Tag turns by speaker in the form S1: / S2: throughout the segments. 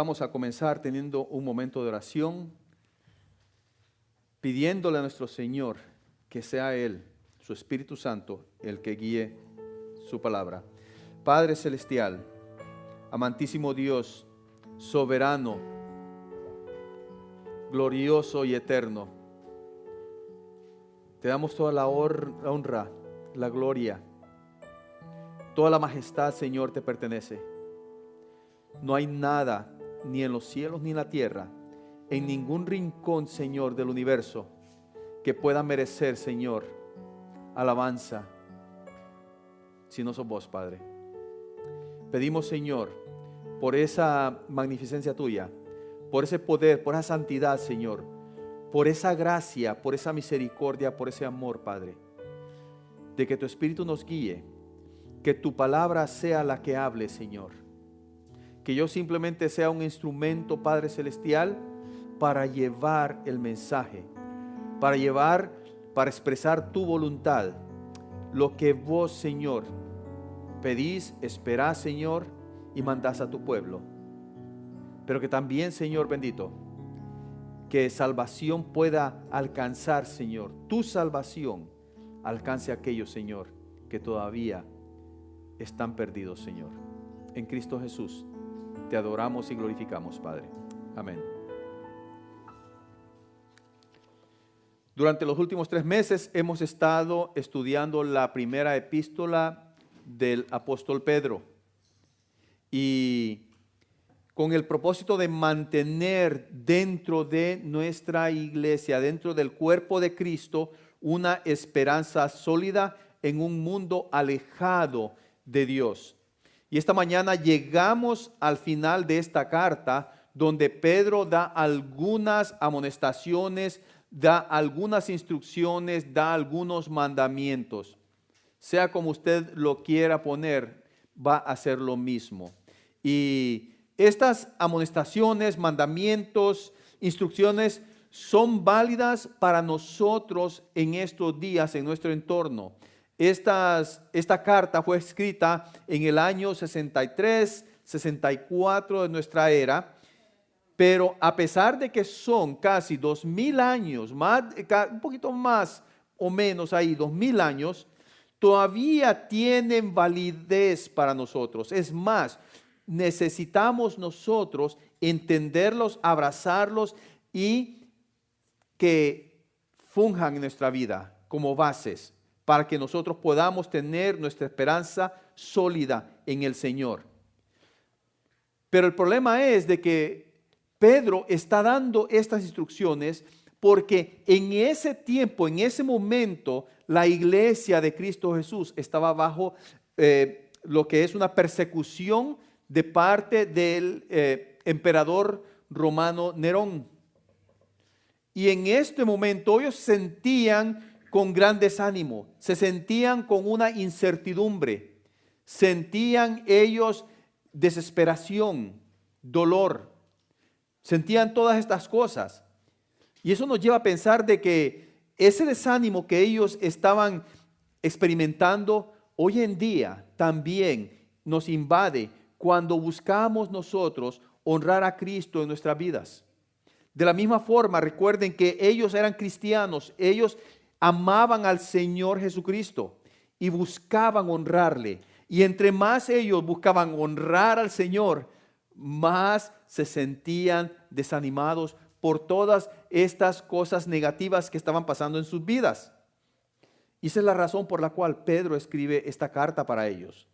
S1: vamos a comenzar teniendo un momento de oración, pidiéndole a nuestro Señor que sea Él, su Espíritu Santo, el que guíe su palabra. Padre Celestial, amantísimo Dios, soberano, glorioso y eterno, te damos toda la honra, la gloria, toda la majestad, Señor, te pertenece. No hay nada, ni en los cielos ni en la tierra, en ningún rincón, Señor, del universo, que pueda merecer, Señor, alabanza, si no sos vos, Padre. Pedimos, Señor, por esa magnificencia tuya, por ese poder, por esa santidad, Señor, por esa gracia, por esa misericordia, por ese amor, Padre, de que tu Espíritu nos guíe, que tu palabra sea la que hable, Señor. Que yo simplemente sea un instrumento, Padre Celestial, para llevar el mensaje, para expresar tu voluntad, lo que vos, Señor, pedís, esperás, Señor, y mandás a tu pueblo. Pero que también, Señor bendito, que salvación pueda alcanzar, Señor, tu salvación alcance a aquellos, Señor, que todavía están perdidos, Señor. En Cristo Jesús te adoramos y glorificamos, Padre. Amén. Durante los últimos 3 meses hemos estado estudiando la primera epístola del apóstol Pedro. Y con el propósito de mantener dentro de nuestra iglesia, dentro del cuerpo de Cristo, una esperanza sólida en un mundo alejado de Dios. Y esta mañana llegamos al final de esta carta, donde Pedro da algunas amonestaciones, da algunas instrucciones, da algunos mandamientos. Sea como usted lo quiera poner, va a ser lo mismo. Y estas amonestaciones, mandamientos, instrucciones son válidas para nosotros en estos días, en nuestro entorno. Esta carta fue escrita en el año 63, 64 de nuestra era, pero a pesar de que son casi 2000 años, un poquito más o menos ahí, 2000 años, todavía tienen validez para nosotros. Es más, necesitamos nosotros entenderlos, abrazarlos y que funjan en nuestra vida como bases, para que nosotros podamos tener nuestra esperanza sólida en el Señor. Pero el problema es de que Pedro está dando estas instrucciones porque en ese tiempo, en ese momento, la iglesia de Cristo Jesús estaba bajo lo que es una persecución de parte del emperador romano Nerón. Y en este momento ellos sentían con gran desánimo, se sentían con una incertidumbre, sentían ellos desesperación, dolor, sentían todas estas cosas. Y eso nos lleva a pensar de que ese desánimo que ellos estaban experimentando hoy en día también nos invade cuando buscamos nosotros honrar a Cristo en nuestras vidas. De la misma forma, recuerden que ellos eran cristianos, ellos amaban al Señor Jesucristo y buscaban honrarle. Y entre más ellos buscaban honrar al Señor, más se sentían desanimados por todas estas cosas negativas que estaban pasando en sus vidas. Y esa es la razón por la cual Pedro escribe esta carta para ellos.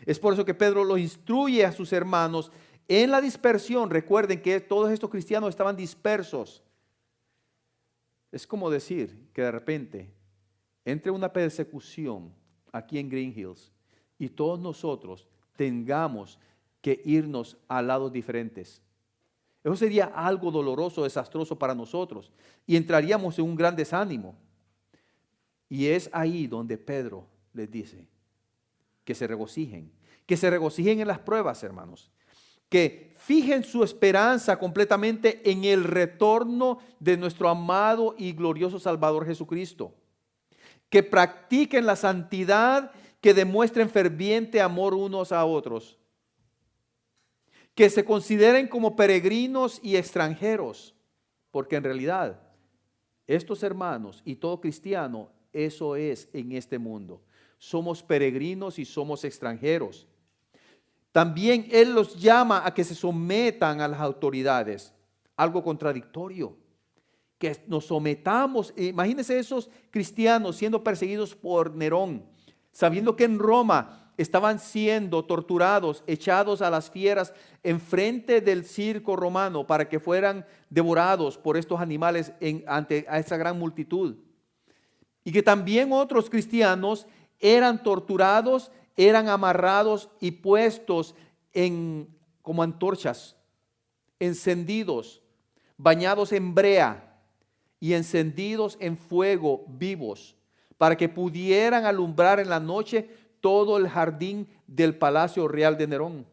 S1: Es por eso que Pedro lo instruye a sus hermanos en la dispersión. Recuerden que todos estos cristianos estaban dispersos. Es como decir que de repente entre una persecución aquí en Green Hills y todos nosotros tengamos que irnos a lados diferentes. Eso sería algo doloroso, desastroso para nosotros y entraríamos en un gran desánimo. Y es ahí donde Pedro les dice que se regocijen en las pruebas, hermanos. Que fijen su esperanza completamente en el retorno de nuestro amado y glorioso Salvador Jesucristo. Que practiquen la santidad, que demuestren ferviente amor unos a otros. que se consideren como peregrinos y extranjeros, porque en realidad estos hermanos y todo cristiano, eso es en este mundo. Somos peregrinos y somos extranjeros. También Él los llama a que se sometan a las autoridades, algo contradictorio, que nos sometamos. Imagínense esos cristianos siendo perseguidos por Nerón, sabiendo que en Roma estaban siendo torturados, echados a las fieras enfrente del circo romano para que fueran devorados por estos animales ante a esa gran multitud. Y que también otros cristianos eran torturados, eran amarrados y puestos como antorchas, encendidos, bañados en brea y encendidos en fuego vivos, para que pudieran alumbrar en la noche todo el jardín del palacio real de Nerón.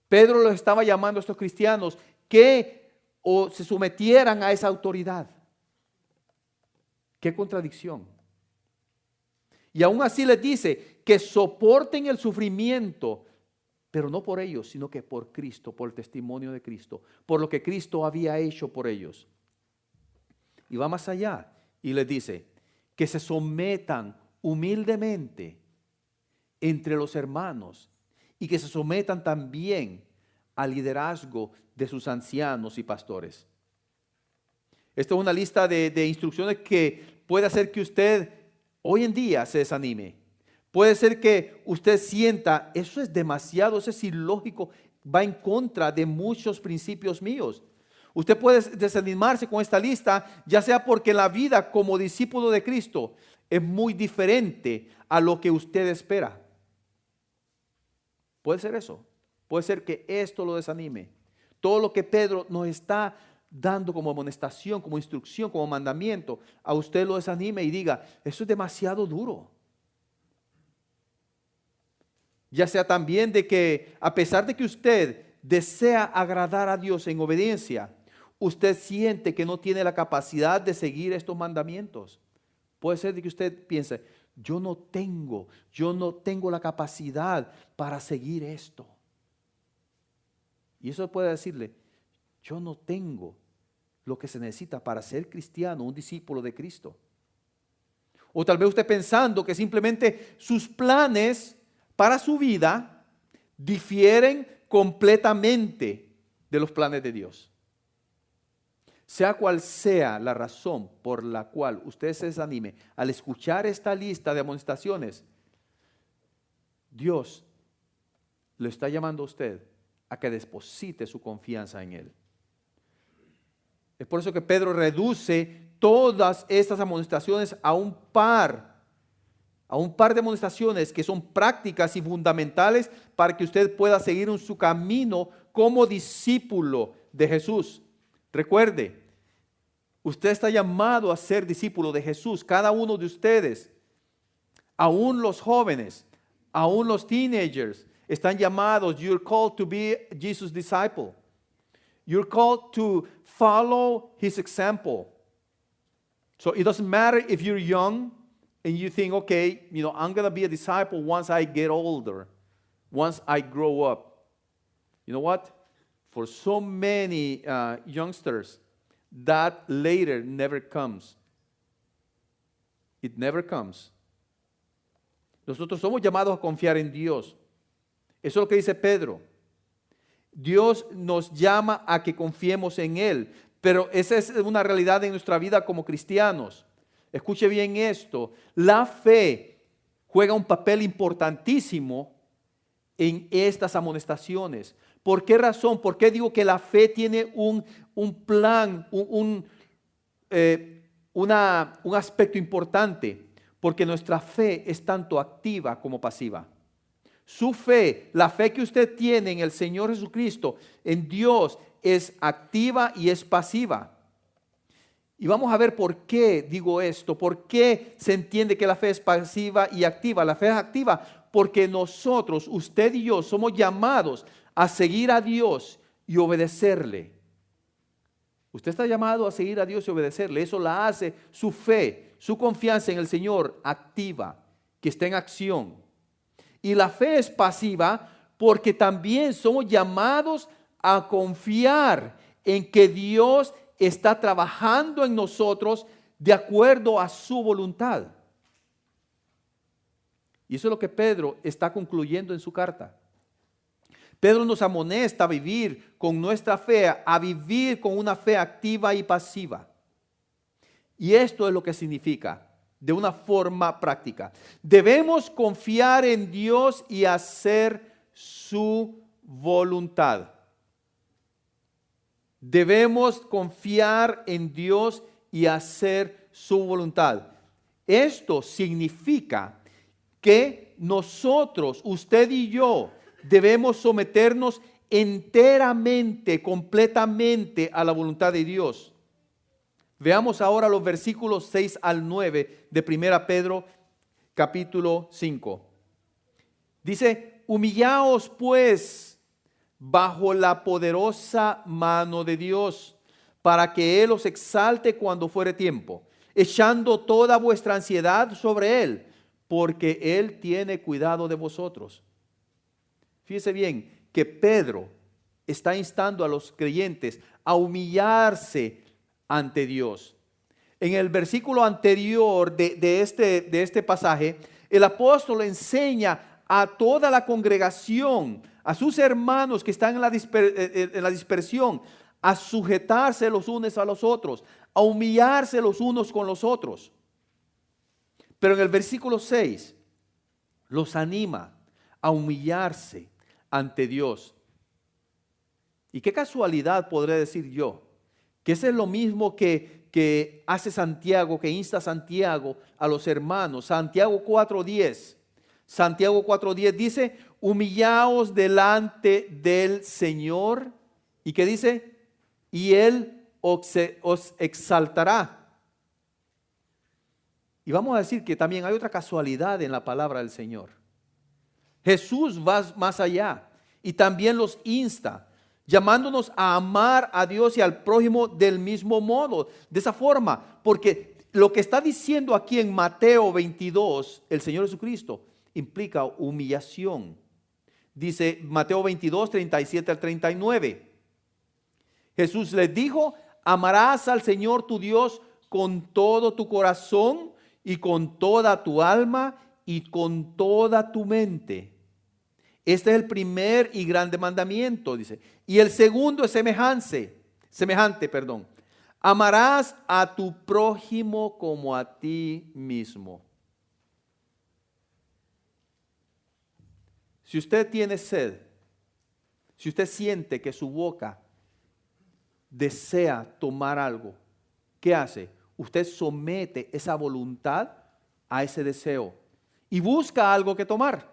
S1: Pedro los estaba llamando a estos cristianos que se sometieran a esa autoridad. Qué contradicción. Y aún así les dice que soporten el sufrimiento, pero no por ellos, sino que por Cristo, por el testimonio de Cristo, por lo que Cristo había hecho por ellos. Y va más allá y les dice que se sometan humildemente entre los hermanos y que se sometan también al liderazgo de sus ancianos y pastores. Esta es una lista de instrucciones que puede hacer que usted hoy en día se desanime. Puede ser que usted sienta, eso es demasiado, eso es ilógico, va en contra de muchos principios míos. Usted puede desanimarse con esta lista, ya sea porque la vida como discípulo de Cristo es muy diferente a lo que usted espera. Puede ser eso. Puede ser que esto lo desanime. Todo lo que Pedro nos está dando como amonestación, como instrucción, como mandamiento, a usted lo desanime y diga, eso es demasiado duro. Ya sea también de que a pesar de que usted desea agradar a Dios en obediencia, usted siente que no tiene la capacidad de seguir estos mandamientos. Puede ser de que usted piense, yo no tengo la capacidad para seguir esto. Y eso puede decirle, yo no tengo lo que se necesita para ser cristiano, un discípulo de Cristo. O tal vez usted pensando que simplemente sus planes para su vida difieren completamente de los planes de Dios. Sea cual sea la razón por la cual usted se desanime al escuchar esta lista de amonestaciones, Dios le está llamando a usted a que deposite su confianza en Él. Es por eso que Pedro reduce todas estas amonestaciones a un par de amonestaciones que son prácticas y fundamentales para que usted pueda seguir en su camino como discípulo de Jesús. Recuerde, usted está llamado a ser discípulo de Jesús, cada uno de ustedes, aún los jóvenes, aún los teenagers, están llamados, you're called to be Jesus' disciple. You're called to follow His example. So it doesn't matter if you're young and you think, okay, I'm going to be a disciple once I get older, once I grow up. You know what? For so many youngsters, that later never comes. It never comes. Nosotros somos llamados a confiar en Dios. Eso es lo que dice Pedro. Dios nos llama a que confiemos en Él, pero esa es una realidad en nuestra vida como cristianos. Escuche bien esto, la fe juega un papel importantísimo en estas amonestaciones. ¿Por qué razón? ¿Por qué digo que la fe tiene un plan, un aspecto importante? Porque nuestra fe es tanto activa como pasiva. Su fe, la fe que usted tiene en el Señor Jesucristo, en Dios, es activa y es pasiva. Y vamos a ver por qué digo esto, por qué se entiende que la fe es pasiva y activa. La fe es activa porque nosotros, usted y yo, somos llamados a seguir a Dios y obedecerle. Usted está llamado a seguir a Dios y obedecerle. Eso la hace su fe, su confianza en el Señor activa, que está en acción. Y la fe es pasiva porque también somos llamados a confiar en que Dios está trabajando en nosotros de acuerdo a su voluntad. Y eso es lo que Pedro está concluyendo en su carta. Pedro nos amonesta a vivir con nuestra fe, a vivir con una fe activa y pasiva. Y esto es lo que significa de una forma práctica. Debemos confiar en Dios y hacer su voluntad. Debemos confiar en Dios y hacer su voluntad. Esto significa que nosotros, usted y yo, debemos someternos enteramente, completamente a la voluntad de Dios. Veamos ahora los versículos 6 al 9 de 1 Pedro capítulo 5. Dice, humillaos pues bajo la poderosa mano de Dios, para que Él os exalte cuando fuere tiempo, echando toda vuestra ansiedad sobre Él, porque Él tiene cuidado de vosotros. Fíjese bien que Pedro está instando a los creyentes a humillarse ante Dios. En el versículo anterior de este pasaje, el apóstol enseña a toda la congregación, a sus hermanos que están en la dispersión, a sujetarse los unos a los otros, a humillarse los unos con los otros. Pero en el versículo 6 los anima a humillarse ante Dios. Y qué casualidad podré decir yo, que ese es lo mismo que hace Santiago, que insta a Santiago a los hermanos. Santiago 4:10. Santiago 4:10 dice, humillaos delante del Señor. ¿Y qué dice? Y Él os exaltará. Y vamos a decir que también hay otra casualidad en la palabra del Señor. Jesús va más allá y también los insta, llamándonos a amar a Dios y al prójimo del mismo modo, de esa forma, porque lo que está diciendo aquí en Mateo 22, el Señor Jesucristo, implica humillación. Dice Mateo 22, 37 al 39. Jesús les dijo, amarás al Señor tu Dios con todo tu corazón y con toda tu alma y con toda tu mente. Este es el primer y grande mandamiento, dice. Y el segundo es semejante. Amarás a tu prójimo como a ti mismo. Si usted tiene sed, si usted siente que su boca desea tomar algo, ¿qué hace? Usted somete esa voluntad a ese deseo y busca algo que tomar.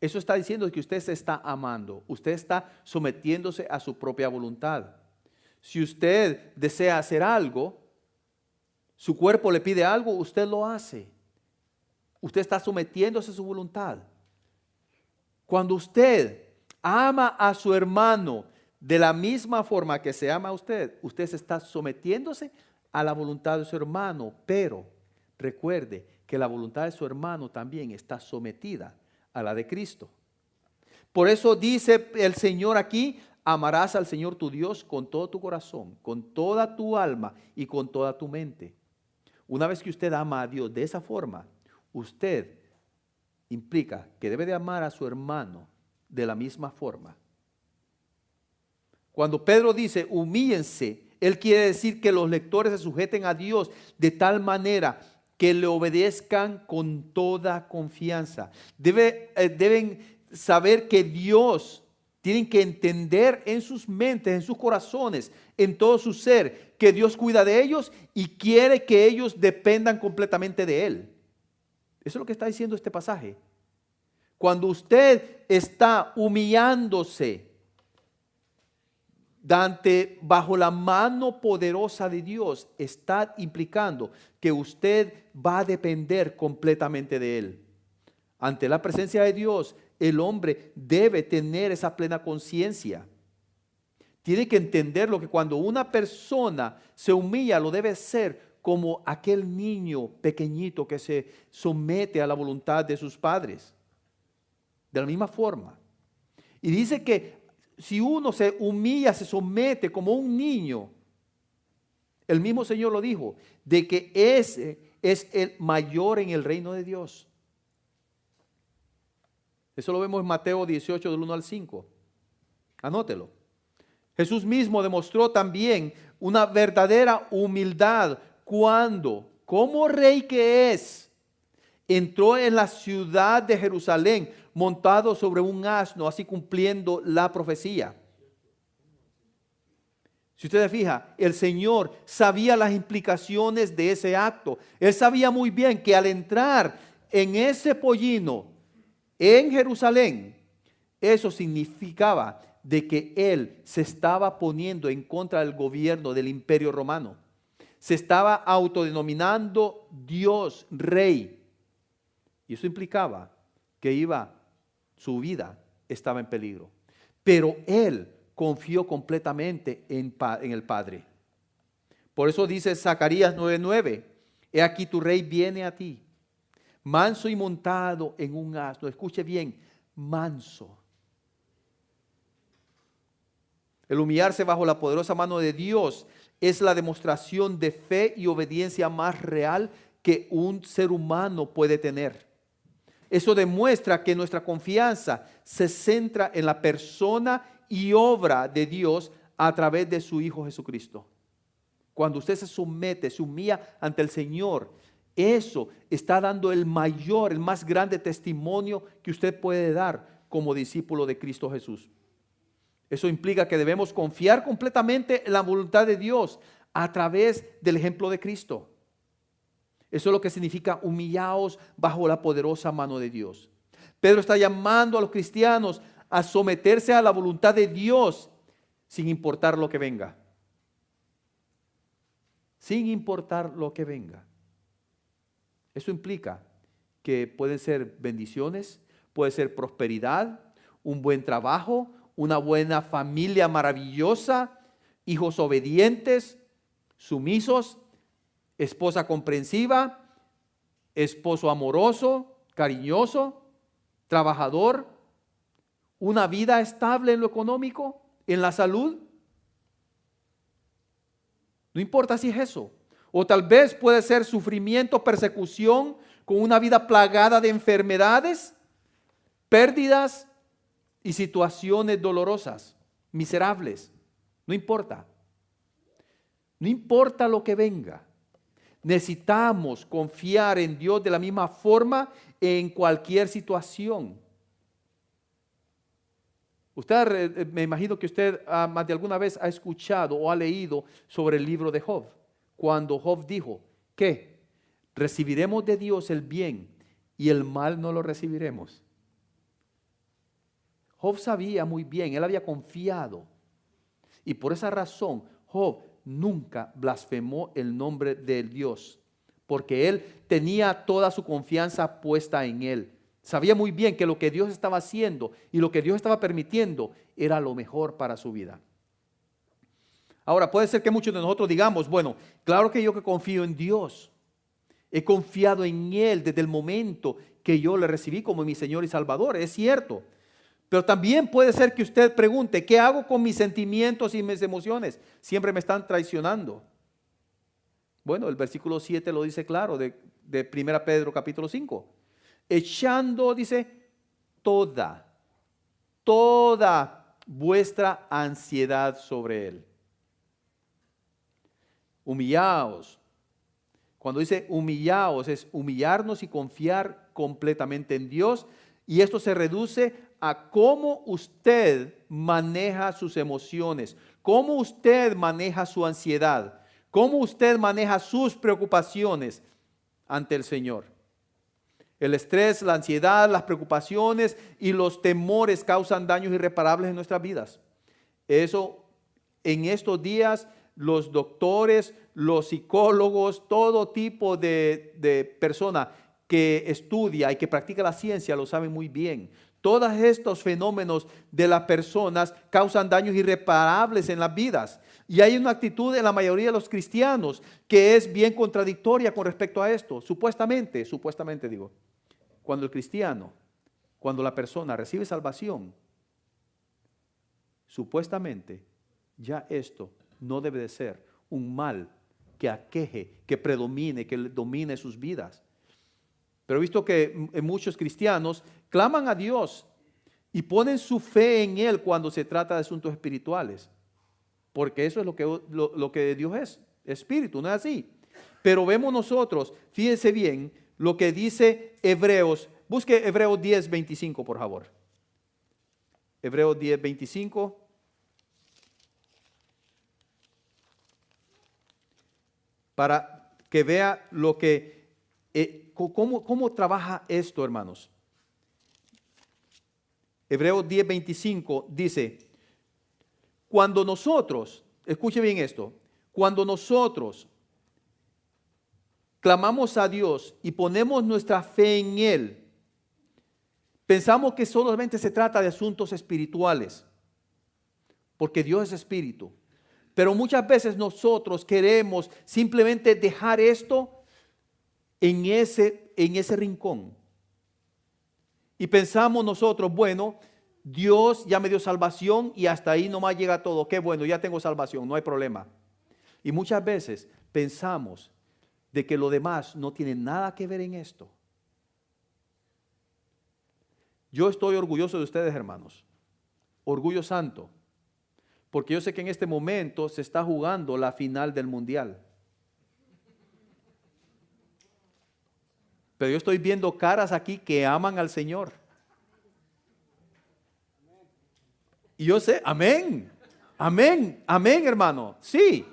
S1: Eso está diciendo que usted se está amando, usted está sometiéndose a su propia voluntad. Si usted desea hacer algo, su cuerpo le pide algo, usted lo hace. Usted está sometiéndose a su voluntad. Cuando usted ama a su hermano de la misma forma que se ama a usted, usted se está sometiéndose a la voluntad de su hermano, pero recuerde que la voluntad de su hermano también está sometida a la de Cristo. Por eso dice el Señor aquí, amarás al Señor tu Dios con todo tu corazón, con toda tu alma y con toda tu mente. Una vez que usted ama a Dios de esa forma, usted implica que debe de amar a su hermano de la misma forma. Cuando Pedro dice humíllense, él quiere decir que los lectores se sujeten a Dios de tal manera que le obedezcan con toda confianza. Deben saber que Dios, tienen que entender en sus mentes, en sus corazones, en todo su ser, que Dios cuida de ellos y quiere que ellos dependan completamente de Él. Eso es lo que está diciendo este pasaje. Cuando usted está humillándose bajo la mano poderosa de Dios, está implicando que usted va a depender completamente de Él. Ante la presencia de Dios, el hombre debe tener esa plena conciencia. Tiene que entender lo que cuando una persona se humilla, lo debe hacer como aquel niño pequeñito que se somete a la voluntad de sus padres. De la misma forma, Y dice que si uno se humilla, se somete como un niño, el mismo Señor lo dijo, de que ese es el mayor en el reino de Dios. Eso lo vemos en Mateo 18, del 1 al 5. Anótelo. Jesús mismo demostró también una verdadera humildad cuando, como rey que es, entró en la ciudad de Jerusalén montado sobre un asno, así cumpliendo la profecía. Si usted se fija, el Señor sabía las implicaciones de ese acto. Él sabía muy bien que al entrar en ese pollino en Jerusalén, eso significaba de que Él se estaba poniendo en contra del gobierno del Imperio Romano. Se estaba autodenominando Dios, Rey. Y eso implicaba que su vida estaba en peligro. Pero Él confió completamente en el Padre. Por eso dice Zacarías 9:9, he aquí tu rey viene a ti, manso y montado en un asno. Escuche bien, manso. El humillarse bajo la poderosa mano de Dios es la demostración de fe y obediencia más real que un ser humano puede tener. Eso demuestra que nuestra confianza se centra en la persona y obra de Dios a través de su Hijo Jesucristo. Cuando usted se somete, se humilla ante el Señor, eso está dando el mayor, el más grande testimonio que usted puede dar como discípulo de Cristo Jesús. Eso implica que debemos confiar completamente en la voluntad de Dios a través del ejemplo de Cristo. Eso es lo que significa humillaos bajo la poderosa mano de Dios. Pedro está llamando a los cristianos a someterse a la voluntad de Dios sin importar lo que venga. Sin importar lo que venga. Eso implica que pueden ser bendiciones, puede ser prosperidad, un buen trabajo, una buena familia maravillosa, hijos obedientes, sumisos, esposa comprensiva, esposo amoroso, cariñoso, trabajador, una vida estable en lo económico, en la salud. No importa si es eso. O tal vez puede ser sufrimiento, persecución, con una vida plagada de enfermedades, pérdidas y situaciones dolorosas, miserables. No importa. No importa lo que venga. Necesitamos confiar en Dios de la misma forma en cualquier situación. Usted, me imagino que usted más de alguna vez ha escuchado o ha leído sobre el libro de Job. Cuando Job dijo que recibiremos de Dios el bien y el mal no lo recibiremos. Job sabía muy bien, él había confiado. Y por esa razón, Job nunca blasfemó el nombre de Dios, porque él tenía toda su confianza puesta en él. Sabía muy bien que lo que Dios estaba haciendo y lo que Dios estaba permitiendo era lo mejor para su vida. Ahora, puede ser que muchos de nosotros digamos, bueno, claro que yo que confío en Dios, he confiado en Él desde el momento que yo le recibí como mi Señor y Salvador, es cierto. Pero también puede ser que usted pregunte, ¿qué hago con mis sentimientos y mis emociones? Siempre me están traicionando. Bueno, el versículo 7 lo dice claro de 1 Pedro capítulo 5. Echando, dice, toda vuestra ansiedad sobre Él. Humillaos. Cuando dice humillaos, es humillarnos y confiar completamente en Dios. Y esto se reduce a cómo usted maneja sus emociones, cómo usted maneja su ansiedad, cómo usted maneja sus preocupaciones ante el Señor. El estrés, la ansiedad, las preocupaciones y los temores causan daños irreparables en nuestras vidas. Eso, en estos días, los doctores, los psicólogos, todo tipo de persona que estudia y que practica la ciencia lo saben muy bien. Todos estos fenómenos de las personas causan daños irreparables en las vidas. Y hay una actitud en la mayoría de los cristianos que es bien contradictoria con respecto a esto. Supuestamente digo, cuando la persona recibe salvación, supuestamente ya esto no debe de ser un mal que aqueje, que predomine, que domine sus vidas. Pero he visto que muchos cristianos claman a Dios y ponen su fe en Él cuando se trata de asuntos espirituales. Porque eso es lo que Dios es, espíritu, no es así. Pero vemos nosotros, fíjense bien, lo que dice Hebreos. Busque Hebreos 10:25, por favor. Hebreos 10:25. Para que vea lo que, cómo trabaja esto, hermanos. Hebreos 10:25 dice, cuando nosotros, escuche bien esto, cuando nosotros clamamos a Dios y ponemos nuestra fe en Él, pensamos que solamente se trata de asuntos espirituales, porque Dios es espíritu. Pero muchas veces nosotros queremos simplemente dejar esto en ese rincón. Y pensamos nosotros, bueno, Dios ya me dio salvación y hasta ahí nomás llega todo. Qué bueno, ya tengo salvación, no hay problema. Y muchas veces pensamos de que lo demás no tiene nada que ver en esto. Yo estoy orgulloso de ustedes, hermanos. Orgullo santo. Porque yo sé que en este momento se está jugando la final del mundial. Pero yo estoy viendo caras aquí que aman al Señor. Y yo sé, amén, amén, amén, hermano, sí.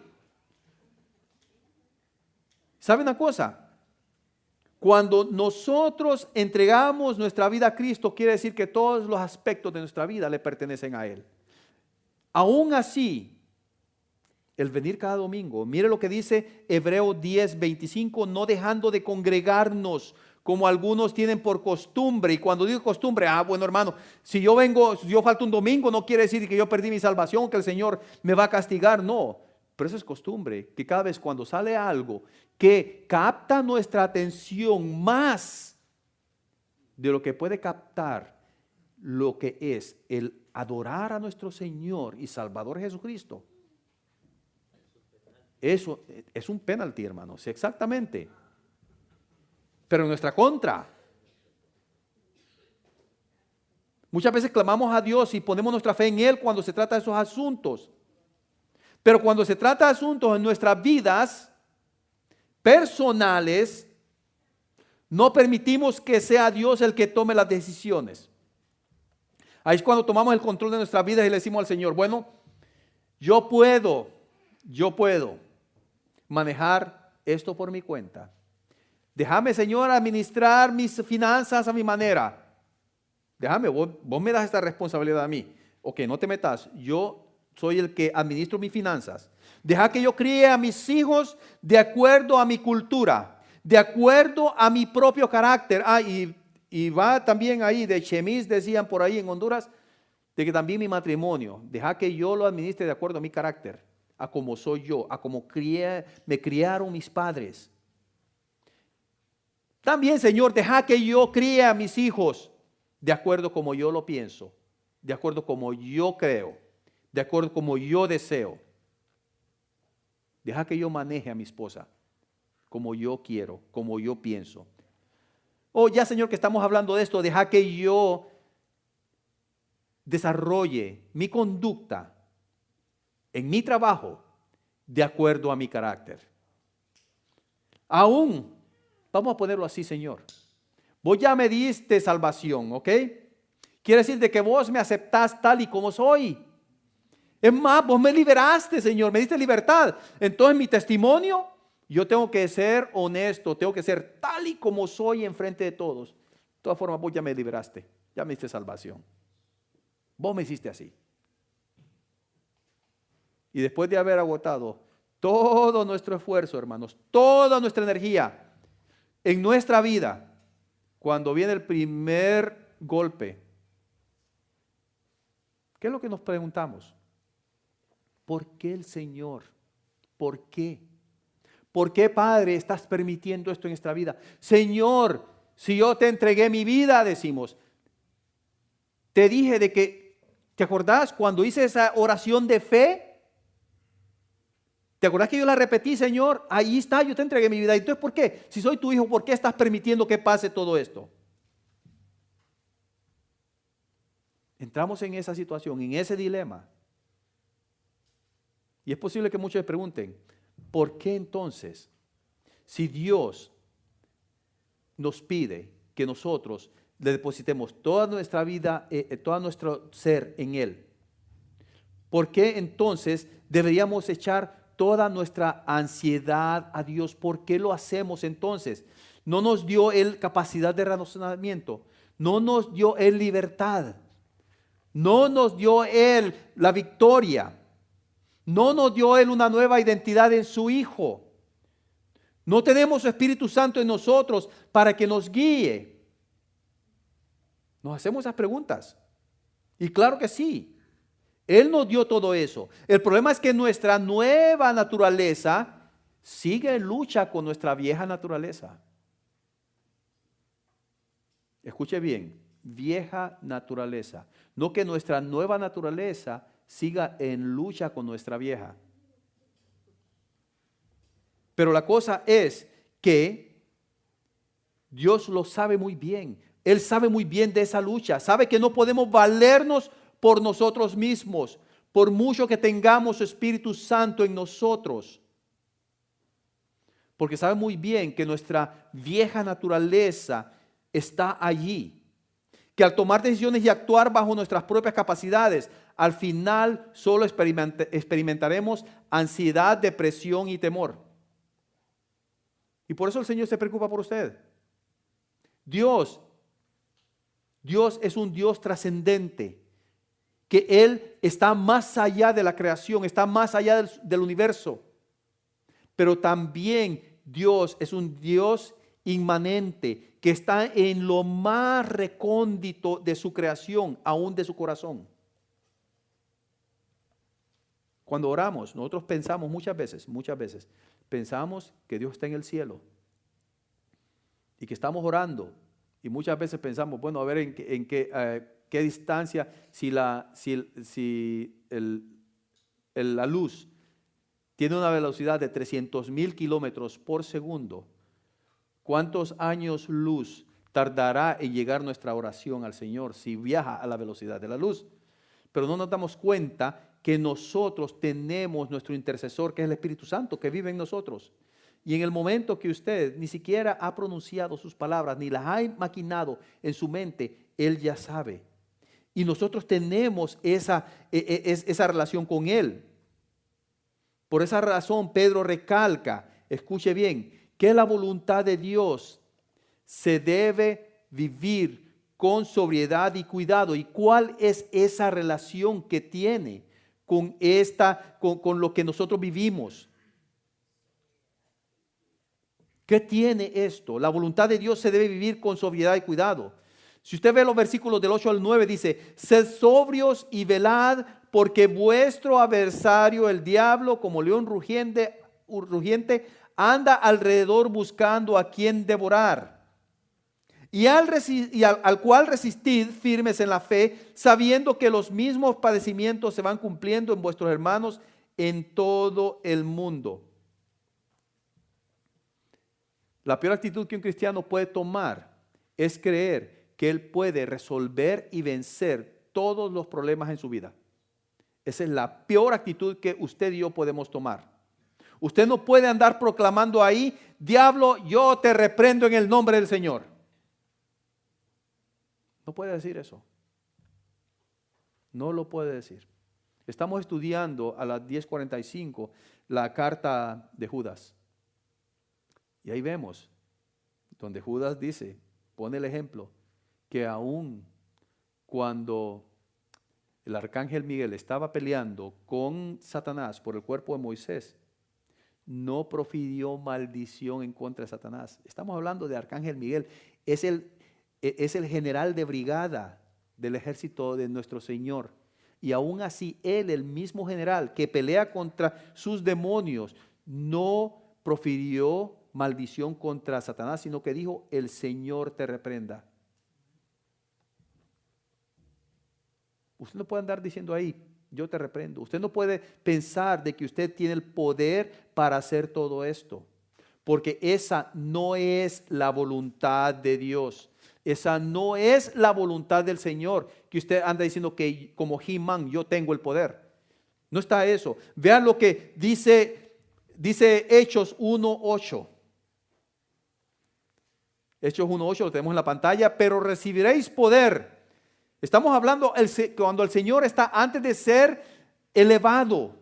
S1: ¿Sabe una cosa? Cuando nosotros entregamos nuestra vida a Cristo, quiere decir que todos los aspectos de nuestra vida le pertenecen a Él. Aún así, el venir cada domingo, mire lo que dice Hebreos 10:25, no dejando de congregarnos como algunos tienen por costumbre. Y cuando digo costumbre, bueno, hermano, si yo falto un domingo, no quiere decir que yo perdí mi salvación, que el Señor me va a castigar, no. Pero eso es costumbre, que cada vez cuando sale algo que capta nuestra atención más de lo que puede captar lo que es el adorar a nuestro Señor y Salvador Jesucristo, eso es un penalti, hermanos, exactamente. Pero en nuestra contra. Muchas veces clamamos a Dios y ponemos nuestra fe en Él cuando se trata de esos asuntos. Pero cuando se trata de asuntos en nuestras vidas personales, no permitimos que sea Dios el que tome las decisiones. Ahí es cuando tomamos el control de nuestra vida y le decimos al Señor, bueno, yo puedo manejar esto por mi cuenta. Déjame, Señor, administrar mis finanzas a mi manera. Déjame, vos me das esta responsabilidad a mí. Ok, no te metas, yo soy el que administro mis finanzas. Deja que yo críe a mis hijos de acuerdo a mi cultura, de acuerdo a mi propio carácter. Y va también ahí, de chemis decían por ahí en Honduras, de que también mi matrimonio, deja que yo lo administre de acuerdo a mi carácter, a como soy yo, a como me criaron mis padres. También, Señor, deja que yo críe a mis hijos de acuerdo como yo lo pienso, de acuerdo como yo creo, de acuerdo como yo deseo. Deja que yo maneje a mi esposa como yo quiero, como yo pienso. Ya, Señor, que estamos hablando de esto, deja que yo desarrolle mi conducta en mi trabajo de acuerdo a mi carácter. Aún, vamos a ponerlo así, Señor. Vos ya me diste salvación, ¿ok? Quiere decir de que vos me aceptás tal y como soy. Es más, vos me liberaste, Señor, me diste libertad. Entonces mi testimonio, yo tengo que ser honesto, tengo que ser tal y como soy enfrente de todos. De todas formas, vos ya me liberaste, ya me diste salvación. Vos me hiciste así. Y después de haber agotado todo nuestro esfuerzo, hermanos, toda nuestra energía en nuestra vida, cuando viene el primer golpe, ¿qué es lo que nos preguntamos? ¿Por qué el Señor? ¿Por qué? ¿Por qué, Padre, estás permitiendo esto en nuestra vida? Señor, si yo te entregué mi vida, decimos, te dije de que ¿Te acordás cuando hice esa oración de fe? ¿Te acordás que yo la repetí, Señor? Ahí está, yo te entregué mi vida. Entonces, ¿por qué? Si soy tu hijo, ¿por qué estás permitiendo que pase todo esto? Entramos en esa situación, en ese dilema. Y es posible que muchos se pregunten, ¿por qué entonces, si Dios nos pide que nosotros le depositemos toda nuestra vida, todo nuestro ser en Él, ¿por qué entonces deberíamos echar toda nuestra ansiedad a Dios? ¿Por qué lo hacemos entonces? ¿No nos dio Él capacidad de razonamiento? ¿No nos dio Él libertad? ¿No nos dio Él la victoria? ¿No nos dio Él una nueva identidad en su Hijo? ¿No tenemos su Espíritu Santo en nosotros para que nos guíe? Nos hacemos esas preguntas. Y claro que sí. Él nos dio todo eso. El problema es que nuestra nueva naturaleza sigue en lucha con nuestra vieja naturaleza. Escuche bien, vieja naturaleza. No que nuestra nueva naturaleza siga en lucha con nuestra vieja. Pero la cosa es que Dios lo sabe muy bien. Él sabe muy bien de esa lucha. Sabe que no podemos valernos por nosotros mismos, por mucho que tengamos su Espíritu Santo en nosotros. Porque sabe muy bien que nuestra vieja naturaleza está allí. Que al tomar decisiones y actuar bajo nuestras propias capacidades, al final solo experimentaremos ansiedad, depresión y temor. Y por eso el Señor se preocupa por usted. Dios es un Dios trascendente, que Él está más allá de la creación, está más allá del universo. Pero también Dios es un Dios inmanente, que está en lo más recóndito de su creación, aún de su corazón. Cuando oramos, nosotros pensamos muchas veces, pensamos que Dios está en el cielo y que estamos orando. Y muchas veces pensamos, bueno, a ver en qué distancia, si la luz tiene una velocidad de 300,000 kilómetros por segundo, ¿cuántos años luz tardará en llegar nuestra oración al Señor si viaja a la velocidad de la luz? Pero no nos damos cuenta que nosotros tenemos nuestro intercesor, que es el Espíritu Santo, que vive en nosotros. Y en el momento que usted ni siquiera ha pronunciado sus palabras, ni las ha maquinado en su mente, Él ya sabe. Y nosotros tenemos esa relación con Él. Por esa razón, Pedro recalca, escuche bien, que la voluntad de Dios se debe vivir con sobriedad y cuidado. ¿Y cuál es esa relación que tiene con lo que nosotros vivimos? ¿Qué tiene esto? La voluntad de Dios se debe vivir con sobriedad y cuidado. Si usted ve los versículos del 8 al 9, dice, sed sobrios y velad, porque vuestro adversario, el diablo, como león rugiente, anda alrededor buscando a quien devorar. Y al cual resistid firmes en la fe, sabiendo que los mismos padecimientos se van cumpliendo en vuestros hermanos en todo el mundo. La peor actitud que un cristiano puede tomar es creer que él puede resolver y vencer todos los problemas en su vida. Esa es la peor actitud que usted y yo podemos tomar. Usted no puede andar proclamando ahí, diablo, yo te reprendo en el nombre del Señor. No puede decir eso. No lo puede decir. Estamos estudiando a las 10:45 la carta de Judas. Y ahí vemos donde Judas dice, pone el ejemplo, que aún cuando el arcángel Miguel estaba peleando con Satanás por el cuerpo de Moisés, no profirió maldición en contra de Satanás. Estamos hablando de arcángel Miguel, es el general de brigada del ejército de nuestro Señor. Y aún así, él, el mismo general que pelea contra sus demonios, no profirió maldición contra Satanás, sino que dijo, el Señor te reprenda. Usted no puede andar diciendo ahí, yo te reprendo. Usted no puede pensar de que usted tiene el poder para hacer todo esto, porque esa no es la voluntad de Dios. Esa no es la voluntad del Señor, que usted anda diciendo que como He-Man yo tengo el poder. No está eso. Vean lo que dice Hechos 1:8. Hechos 1:8 lo tenemos en la pantalla. Pero recibiréis poder. Estamos hablando cuando el Señor está antes de ser elevado.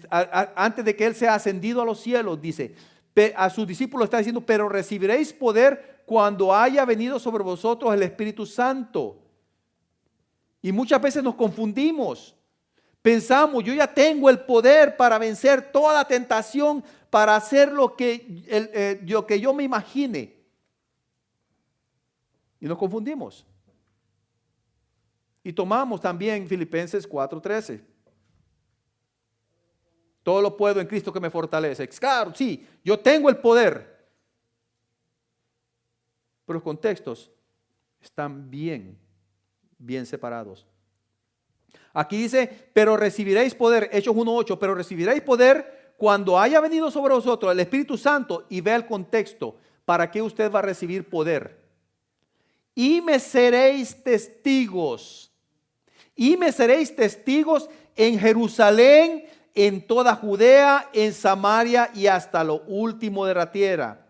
S1: Antes de que Él sea ascendido a los cielos, dice. A sus discípulos está diciendo, pero recibiréis poder cuando haya venido sobre vosotros el Espíritu Santo. Y muchas veces nos confundimos. Pensamos, yo ya tengo el poder para vencer toda tentación, para hacer lo que yo me imagine. Y nos confundimos. Y tomamos también Filipenses 4:13. Todo lo puedo en Cristo que me fortalece. Claro, sí, yo tengo el poder. Pero los contextos están bien separados. Aquí dice, pero recibiréis poder, Hechos 1:8, pero recibiréis poder cuando haya venido sobre vosotros el Espíritu Santo. Y vea el contexto, ¿para qué usted va a recibir poder? Y me seréis testigos. Y me seréis testigos en Jerusalén, en toda Judea, en Samaria y hasta lo último de la tierra.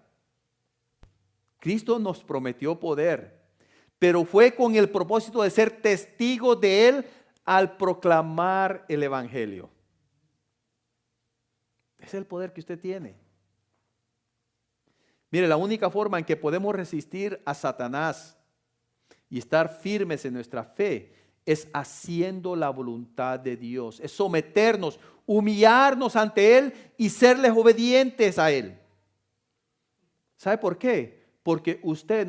S1: Cristo nos prometió poder, pero fue con el propósito de ser testigos de Él al proclamar el Evangelio. Ese es el poder que usted tiene. Mire, la única forma en que podemos resistir a Satanás y estar firmes en nuestra fe es haciendo la voluntad de Dios, es someternos, humillarnos ante Él y serles obedientes a Él. ¿Sabe por qué? Porque usted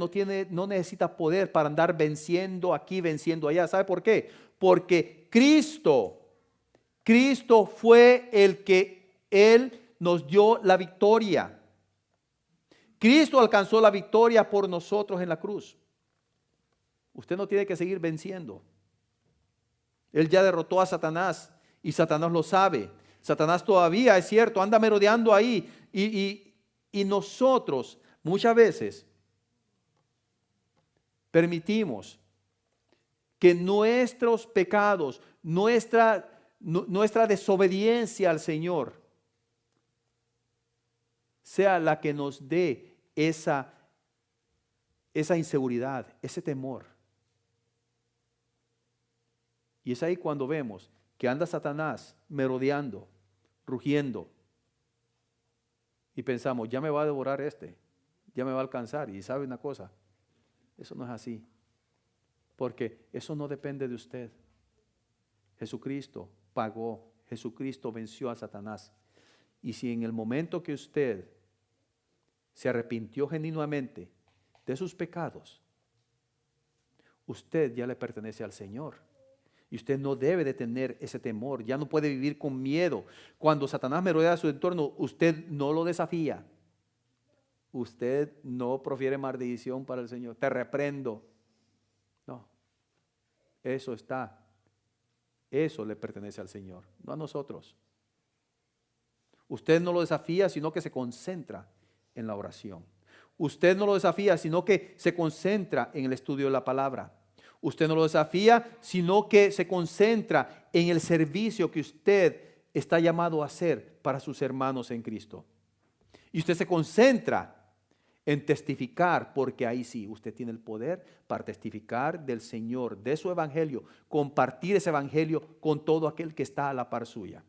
S1: no necesita poder para andar venciendo aquí, venciendo allá. ¿Sabe por qué? Porque Cristo fue el que Él nos dio la victoria. Cristo alcanzó la victoria por nosotros en la cruz. Usted no tiene que seguir venciendo. Él ya derrotó a Satanás y Satanás lo sabe. Satanás todavía, es cierto, anda merodeando ahí y nosotros muchas veces permitimos que nuestros pecados, nuestra desobediencia al Señor sea la que nos dé esa inseguridad, ese temor. Y es ahí cuando vemos que anda Satanás merodeando, rugiendo. Y pensamos, ya me va a devorar ya me va a alcanzar. Y sabe una cosa, eso no es así. Porque eso no depende de usted. Jesucristo pagó, Jesucristo venció a Satanás. Y si en el momento que usted se arrepintió genuinamente de sus pecados, usted ya le pertenece al Señor. Y usted no debe de tener ese temor, ya no puede vivir con miedo. Cuando Satanás merodea a su entorno, usted no lo desafía. Usted no profiere maldición para el Señor. Te reprendo. No, eso le pertenece al Señor, no a nosotros. Usted no lo desafía, sino que se concentra en la oración. Usted no lo desafía, sino que se concentra en el estudio de la palabra. Usted no lo desafía, sino que se concentra en el servicio que usted está llamado a hacer para sus hermanos en Cristo. Y usted se concentra en testificar, porque ahí sí, usted tiene el poder para testificar del Señor, de su evangelio, compartir ese evangelio con todo aquel que está a la par suya.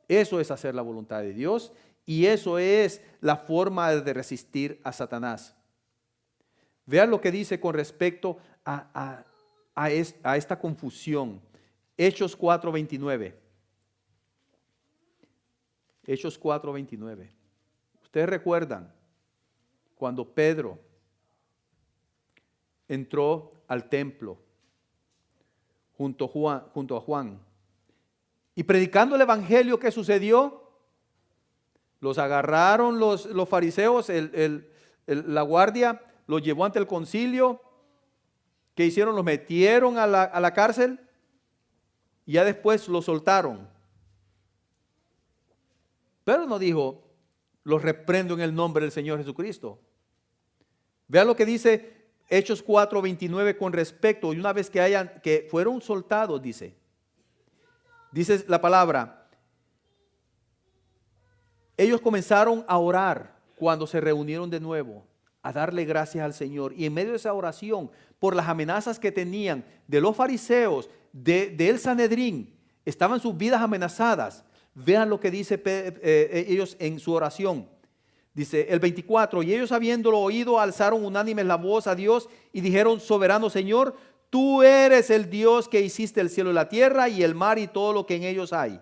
S1: Eso es hacer la voluntad de Dios y eso es la forma de resistir a Satanás. Vean lo que dice con respecto a esta confusión. Hechos 4:29. Hechos 4:29. Ustedes recuerdan cuando Pedro entró al templo junto a Juan y predicando el evangelio, ¿qué sucedió? Los agarraron los fariseos, la guardia los llevó ante el concilio ¿Qué hicieron? Los metieron a la cárcel y ya después los soltaron. Pero no dijo, los reprendo en el nombre del Señor Jesucristo. Vean lo que dice Hechos 4:29 con respecto, y una vez que fueron soltados, dice la palabra, ellos comenzaron a orar cuando se reunieron de nuevo, a darle gracias al Señor. Y en medio de esa oración, por las amenazas que tenían de los fariseos, del Sanedrín, estaban sus vidas amenazadas. Vean lo que dice ellos en su oración. Dice el 24, y ellos habiéndolo oído, alzaron unánimes la voz a Dios y dijeron, soberano Señor, tú eres el Dios que hiciste el cielo y la tierra y el mar y todo lo que en ellos hay.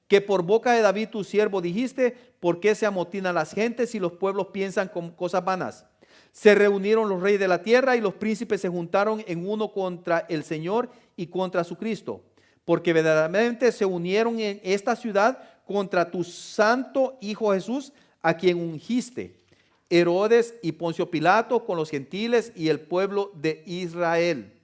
S1: Que por boca de David tu siervo dijiste, ¿por qué se amotinan las gentes y los pueblos piensan con cosas vanas? Se reunieron los reyes de la tierra y los príncipes se juntaron en uno contra el Señor y contra su Cristo. Porque verdaderamente se unieron en esta ciudad contra tu santo Hijo Jesús, a quien ungiste, Herodes y Poncio Pilato con los gentiles y el pueblo de Israel,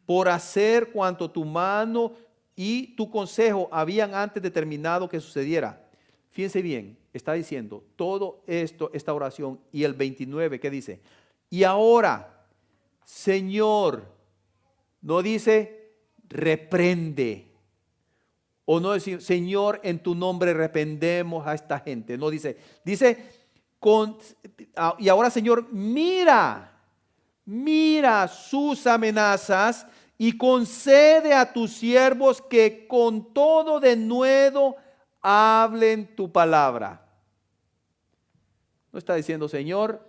S1: por hacer cuanto tu mano y tu consejo habían antes determinado que sucediera. Fíjense bien, está diciendo todo esto, esta oración, y el 29, ¿qué dice? Y ahora, Señor, no dice reprende, o no decir, Señor, en tu nombre reprendemos a esta gente. No dice, y ahora, Señor, mira sus amenazas y concede a tus siervos que con todo denuedo hablen tu palabra. No está diciendo, Señor,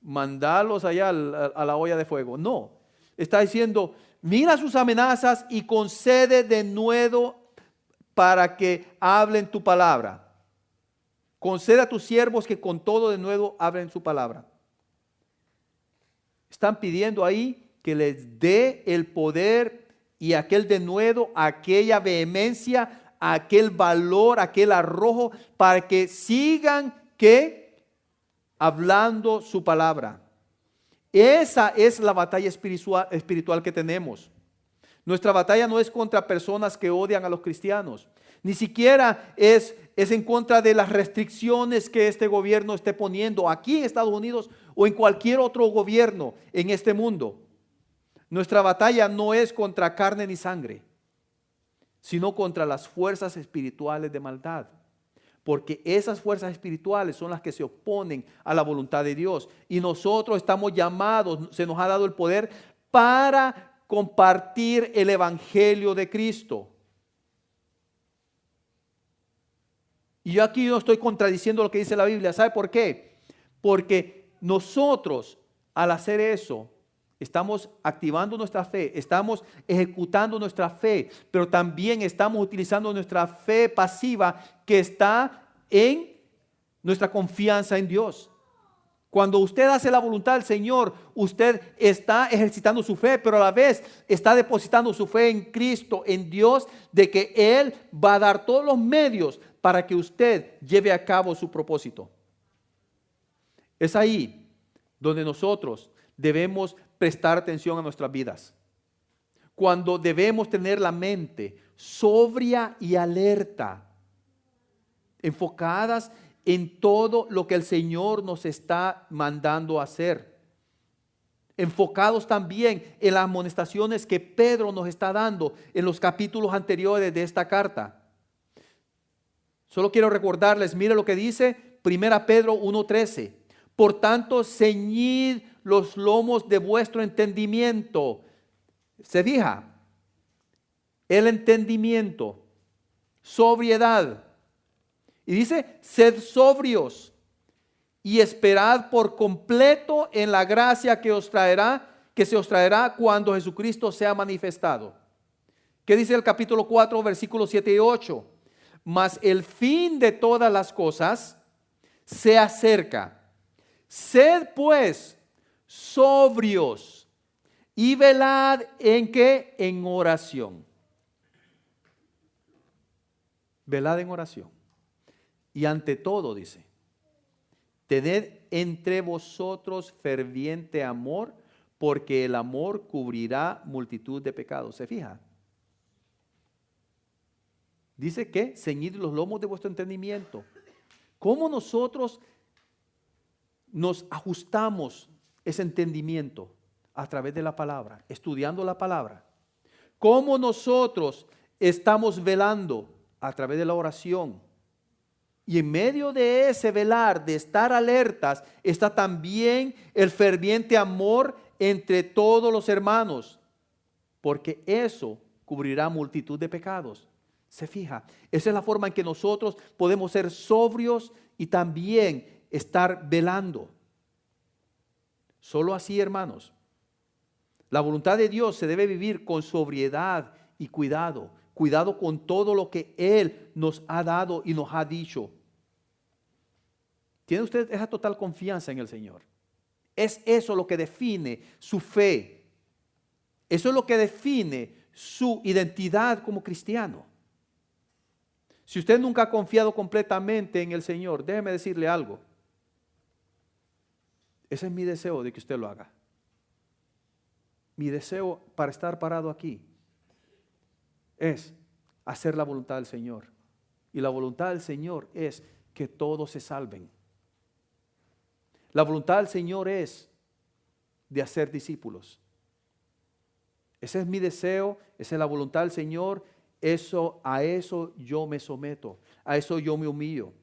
S1: mandalos allá a la olla de fuego. No, está diciendo, mira sus amenazas y concede denuedo para que hablen tu palabra. Concede a tus siervos que con todo denuedo hablen su palabra. Están pidiendo ahí que les dé el poder y aquel denuedo, aquella vehemencia, aquel valor, aquel arrojo, para que sigan hablando su palabra. Esa es la batalla espiritual que tenemos. Nuestra batalla no es contra personas que odian a los cristianos, ni siquiera es en contra de las restricciones que este gobierno esté poniendo aquí en Estados Unidos o en cualquier otro gobierno en este mundo. Nuestra batalla no es contra carne ni sangre, sino contra las fuerzas espirituales de maldad. Porque esas fuerzas espirituales son las que se oponen a la voluntad de Dios. Y nosotros estamos llamados, se nos ha dado el poder para compartir el evangelio de Cristo. Y yo aquí no estoy contradiciendo lo que dice la Biblia. ¿Sabe por qué? Porque nosotros, al hacer eso, estamos activando nuestra fe, estamos ejecutando nuestra fe, pero también estamos utilizando nuestra fe pasiva que está en nuestra confianza en Dios. Cuando usted hace la voluntad del Señor, usted está ejercitando su fe, pero a la vez está depositando su fe en Cristo, en Dios, de que Él va a dar todos los medios para que usted lleve a cabo su propósito. Es ahí donde nosotros debemos prestar atención a nuestras vidas. Cuando debemos tener la mente sobria y alerta, enfocadas en todo lo que el Señor nos está mandando a hacer. Enfocados también en las amonestaciones que Pedro nos está dando en los capítulos anteriores de esta carta. Solo quiero recordarles, mire lo que dice 1 Pedro 1:13. Por tanto, ceñid los lomos de vuestro entendimiento. ¿Se fija? El entendimiento, sobriedad. Y dice, sed sobrios y esperad por completo en la gracia que se os traerá cuando Jesucristo sea manifestado. ¿Qué dice el capítulo 4, versículos 7 y 8? Mas el fin de todas las cosas se acerca. Sed pues sobrios y velad ¿en qué? En oración. Velad en oración. Y ante todo, dice, tened entre vosotros ferviente amor, porque el amor cubrirá multitud de pecados. ¿Se fija? Dice que ceñid los lomos de vuestro entendimiento. ¿Cómo nosotros nos ajustamos ese entendimiento? A través de la palabra, estudiando la palabra. ¿Cómo nosotros estamos velando? A través de la oración. Y en medio de ese velar, de estar alertas, está también el ferviente amor entre todos los hermanos, porque eso cubrirá multitud de pecados. Se fija, esa es la forma en que nosotros podemos ser sobrios y también estar velando. Solo así, hermanos. La voluntad de Dios se debe vivir con sobriedad y cuidado. Cuidado con todo lo que Él nos ha dado y nos ha dicho. ¿Tiene usted esa total confianza en el Señor? Es eso lo que define su fe. Eso es lo que define su identidad como cristiano. Si usted nunca ha confiado completamente en el Señor, déjeme decirle algo. Ese es mi deseo de que usted lo haga. Mi deseo para estar parado aquí es hacer la voluntad del Señor. Y la voluntad del Señor es que todos se salven. La voluntad del Señor es de hacer discípulos. Ese es mi deseo, esa es la voluntad del Señor. A eso yo me someto, a eso yo me humillo.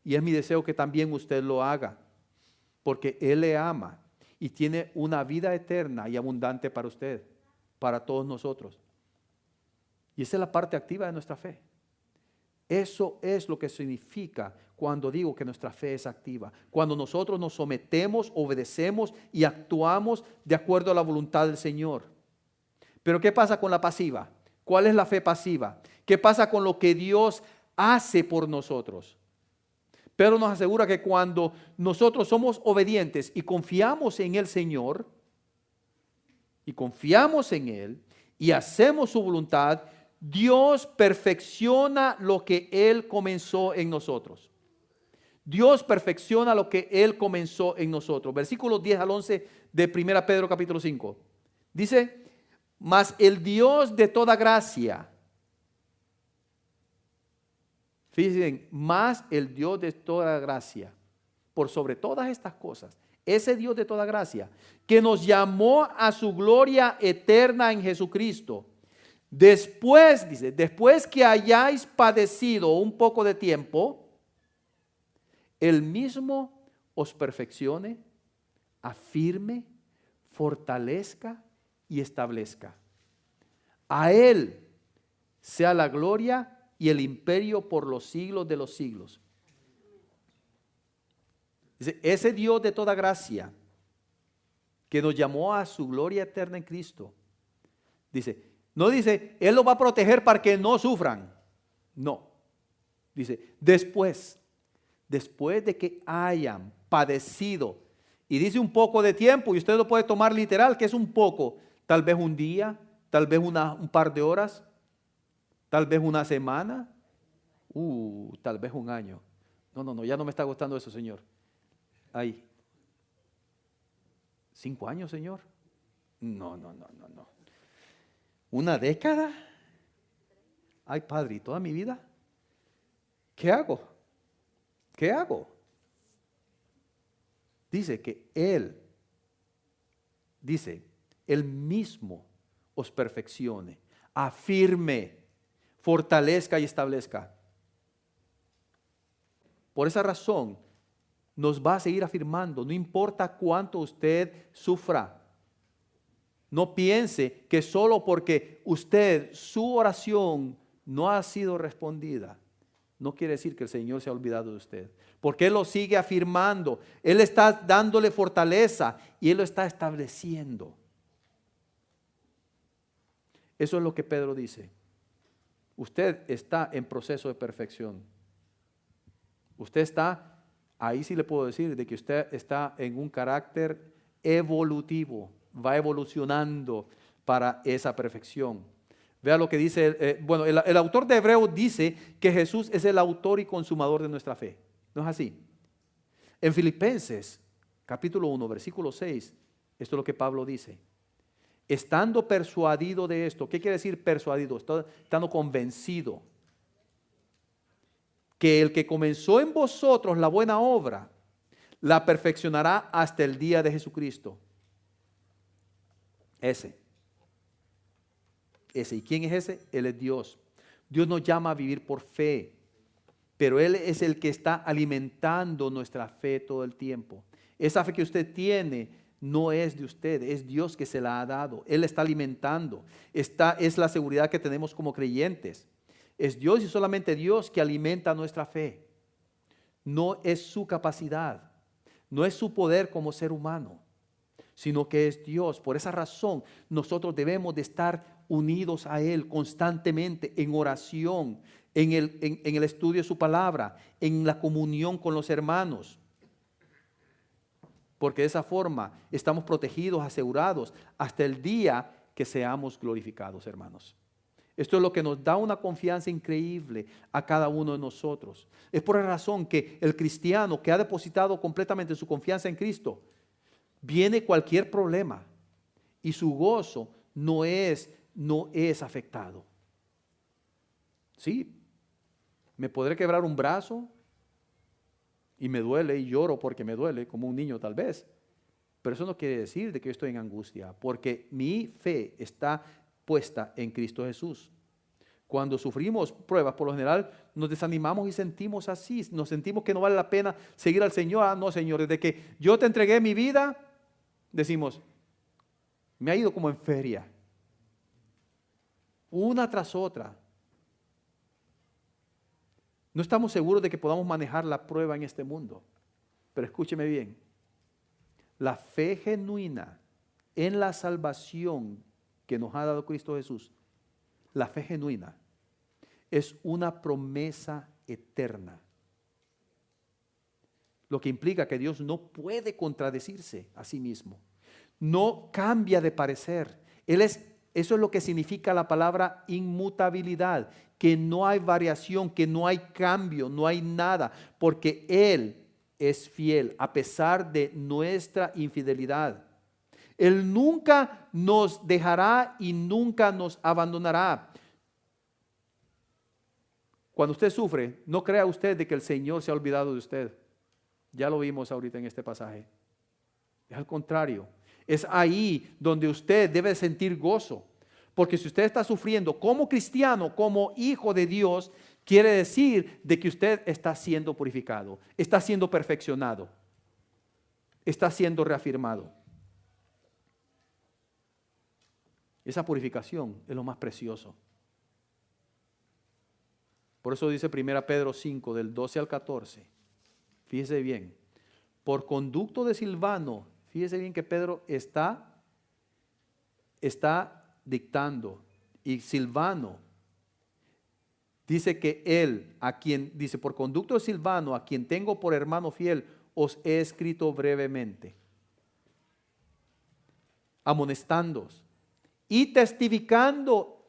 S1: Y es mi deseo que también usted lo haga, porque Él le ama y tiene una vida eterna y abundante para usted, para todos nosotros. Y esa es la parte activa de nuestra fe. Eso es lo que significa cuando digo que nuestra fe es activa. Cuando nosotros nos sometemos, obedecemos y actuamos de acuerdo a la voluntad del Señor. Pero ¿qué pasa con la pasiva? ¿Cuál es la fe pasiva? ¿Qué pasa con lo que Dios hace por nosotros? Pedro nos asegura que cuando nosotros somos obedientes y confiamos en el Señor, y confiamos en Él, y hacemos su voluntad, Dios perfecciona lo que Él comenzó en nosotros. Dios perfecciona lo que Él comenzó en nosotros. Versículos 10 al 11 de 1 Pedro capítulo 5. Dice, mas el Dios de toda gracia, fíjense, más el Dios de toda gracia, por sobre todas estas cosas, ese Dios de toda gracia, que nos llamó a su gloria eterna en Jesucristo. Después, dice, después que hayáis padecido un poco de tiempo, Él mismo os perfeccione, afirme, fortalezca y establezca. A Él sea la gloria y el imperio por los siglos de los siglos. Dice, ese Dios de toda gracia que nos llamó a su gloria eterna en Cristo, no dice, Él los va a proteger para que no sufran. No. Dice, después de que hayan padecido, y dice un poco de tiempo, y usted lo puede tomar literal, que es un poco, tal vez un día, tal vez un par de horas, tal vez una semana, tal vez un año. No, ya no me está gustando eso, Señor. Ahí. 5 años, Señor. No. ¿Una década? Ay, Padre, ¿y toda mi vida? ¿Qué hago? Dice que Él mismo os perfeccione, afirme, fortalezca y establezca. Por esa razón, nos va a seguir afirmando, no importa cuánto usted sufra. No piense que solo porque su oración no ha sido respondida, no quiere decir que el Señor se ha olvidado de usted. Porque Él lo sigue afirmando. Él está dándole fortaleza y Él lo está estableciendo. Eso es lo que Pedro dice. Usted está en proceso de perfección. Usted está, ahí sí le puedo decir, de que usted está en un carácter evolutivo. Va evolucionando para esa perfección. Vea lo que dice, el autor de Hebreos dice que Jesús es el autor y consumador de nuestra fe. ¿No es así? En Filipenses, capítulo 1, versículo 6, Esto es lo que Pablo dice. Estando persuadido de esto. ¿Qué quiere decir persuadido? Estando convencido. Que el que comenzó en vosotros la buena obra, la perfeccionará hasta el día de Jesucristo. Ese. ¿Y quién es ese? Él es Dios. Dios nos llama a vivir por fe, pero Él es el que está alimentando nuestra fe todo el tiempo. Esa fe que usted tiene no es de usted, es Dios que se la ha dado. Él está alimentando. Esta es la seguridad que tenemos como creyentes. Es Dios y solamente Dios que alimenta nuestra fe. No es su capacidad, no es su poder como ser humano, sino que es Dios. Por esa razón, nosotros debemos de estar unidos a Él constantemente en oración, en el estudio de su palabra, en la comunión con los hermanos. Porque de esa forma estamos protegidos, asegurados, hasta el día que seamos glorificados, hermanos. Esto es lo que nos da una confianza increíble a cada uno de nosotros. Es por la razón que el cristiano que ha depositado completamente su confianza en Cristo, viene cualquier problema y su gozo no es afectado. Sí, me podré quebrar un brazo y me duele y lloro porque me duele, como un niño tal vez. Pero eso no quiere decir de que yo estoy en angustia, porque mi fe está puesta en Cristo Jesús. Cuando sufrimos pruebas, por lo general nos desanimamos y sentimos así, nos sentimos que no vale la pena seguir al Señor. Ah, no, Señor, desde que yo te entregué mi vida, decimos, me ha ido como en feria, una tras otra. No estamos seguros de que podamos manejar la prueba en este mundo, pero escúcheme bien, la fe genuina en la salvación que nos ha dado Cristo Jesús, la fe genuina es una promesa eterna, lo que implica que Dios no puede contradecirse a sí mismo, no cambia de parecer. Eso es lo que significa la palabra inmutabilidad, que no hay variación, que no hay cambio, no hay nada, porque Él es fiel a pesar de nuestra infidelidad. Él nunca nos dejará y nunca nos abandonará. Cuando usted sufre, no crea usted de que el Señor se ha olvidado de usted. Ya lo vimos ahorita en este pasaje. Es al contrario. Es ahí donde usted debe sentir gozo. Porque si usted está sufriendo como cristiano, como hijo de Dios, quiere decir de que usted está siendo purificado, está siendo perfeccionado, está siendo reafirmado. Esa purificación es lo más precioso. Por eso dice 1 Pedro 5, del 12 al 14. Fíjese bien, por conducto de Silvano, fíjese bien que Pedro está dictando, y Silvano dice que él, dice, por conducto de Silvano, a quien tengo por hermano fiel, os he escrito brevemente, amonestándoos y testificando.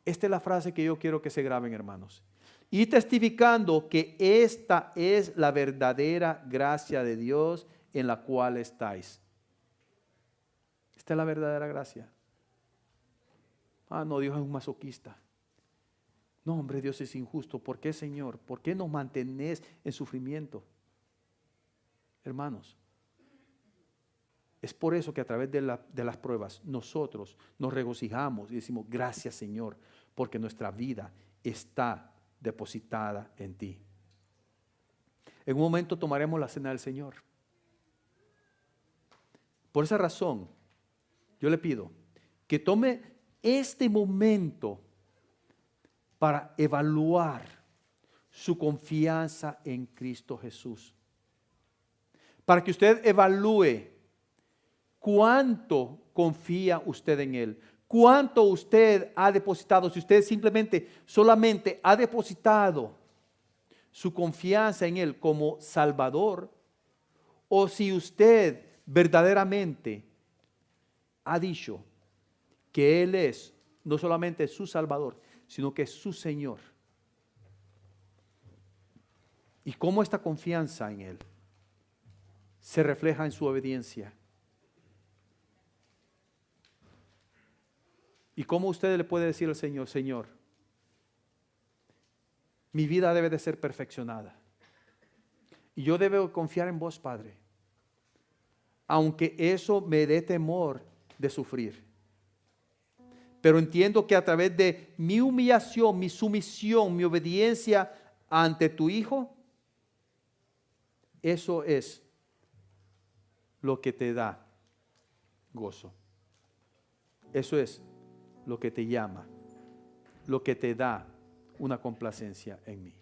S1: Esta es la frase que yo quiero que se graben, hermanos. Y testificando que esta es la verdadera gracia de Dios en la cual estáis. Esta es la verdadera gracia. Ah, no, Dios es un masoquista. No, hombre, Dios es injusto. ¿Por qué, Señor? ¿Por qué nos mantenés en sufrimiento? Hermanos, es por eso que a través de las pruebas nosotros nos regocijamos y decimos, gracias, Señor, porque nuestra vida está depositada en ti. En un momento tomaremos la cena del Señor. Por esa razón, yo le pido que tome este momento para evaluar su confianza en Cristo Jesús. Para que usted evalúe cuánto confía usted en Él. ¿Cuánto usted ha depositado? Si usted solamente ha depositado su confianza en Él como Salvador, o si usted verdaderamente ha dicho que Él es no solamente su Salvador, sino que es su Señor. Y cómo esta confianza en Él se refleja en su obediencia. ¿Y cómo usted le puede decir al Señor, Señor, mi vida debe de ser perfeccionada y yo debo confiar en vos, Padre, aunque eso me dé temor de sufrir? Pero entiendo que a través de mi humillación, mi sumisión, mi obediencia ante tu Hijo, eso es lo que te da gozo. Eso es lo que te llama, lo que te da una complacencia en mí.